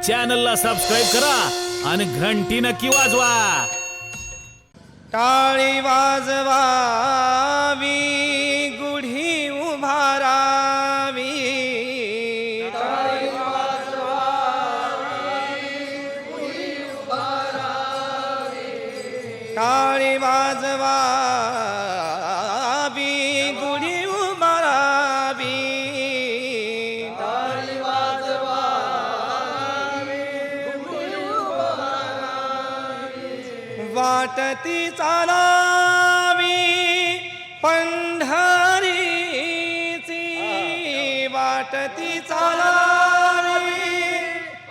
चॅनलला सबस्क्राईब करा आणि घंटी नक्की वाजवा। टाळी वाजवावी गुढी उभारावी, टाळी वाजवावी गुढी उभारावी, टाळी वाजवावी गुढी उभारावी, टाळी वाजवावी गुढी उभारावी, वाटती चालावी पंढरीची, वाटती चालावी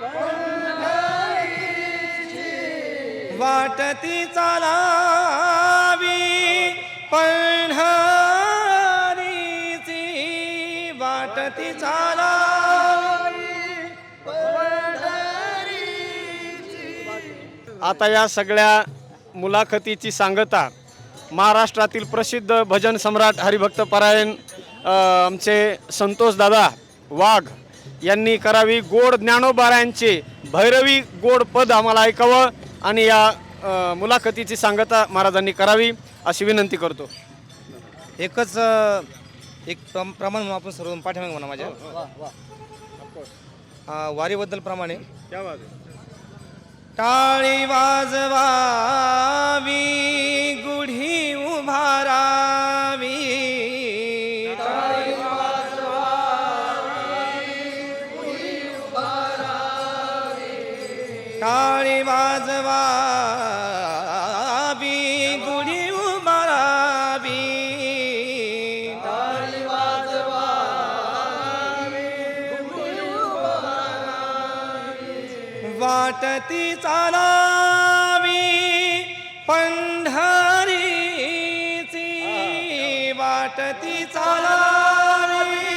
पंढरीची, वाटती चालावी पंढरीची, वाटती चालावी पंढरीची। आता या सगळ्या मुलाखतीची सांगता महाराष्ट्रातील प्रसिद्ध भजन सम्राट हरिभक्त परायण आमचे संतोष दादा वाघ यांनी करावी। गोड ज्ञानोबारायांचे भैरवी गोड पद आम्हाला ऐकावं आणि या मुलाखतीची सांगता महाराजांनी करावी अशी विनंती करतो। एकच एक प्रमाण म्हणून आपण सर्व पाठीमागे म्हणा माझ्या वारीबद्दल प्रमाणे टाळी वाजवावी गुढी उभारावी, टाळी वाजवावी गुढी उभारावी, टाळी वाजवावी गुढी उभारावी, टाळी वाजवावी गुढी उभारावी, वाटती चालावी पंढरीची, वाटती चालावी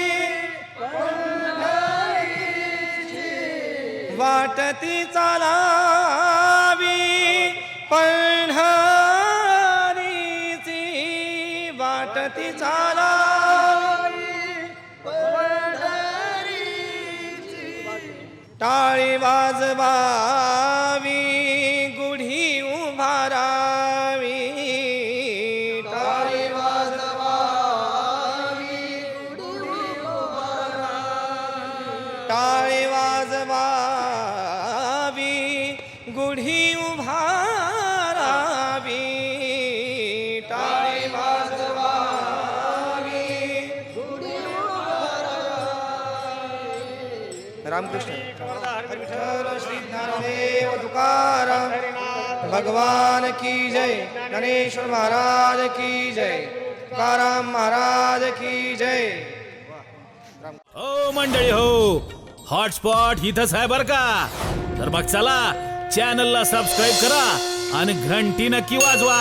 पंढरीची, वाटती चालावी पंढरीची, वाटती चालावी पंढरीची, टाळी वाजवावी गुढी उभारावी, टाळी वाजवावी गुढी उभारावी, टाळी वाजवावी गुढी उभारावी, टाळी वाजवावी गुढी उभारावी। रामकृष्ण विठ्ठल श्री ज्ञानदेव तुकाराम भगवान की जय, गणेश्वर महाराज की जय, तुकाराम महाराज की जय। हो मंडळी हो, हॉटस्पॉट इथंच आहे बर का। तर मग चला चॅनलला सबस्क्राईब करा आणि घंटी नक्की वाजवा।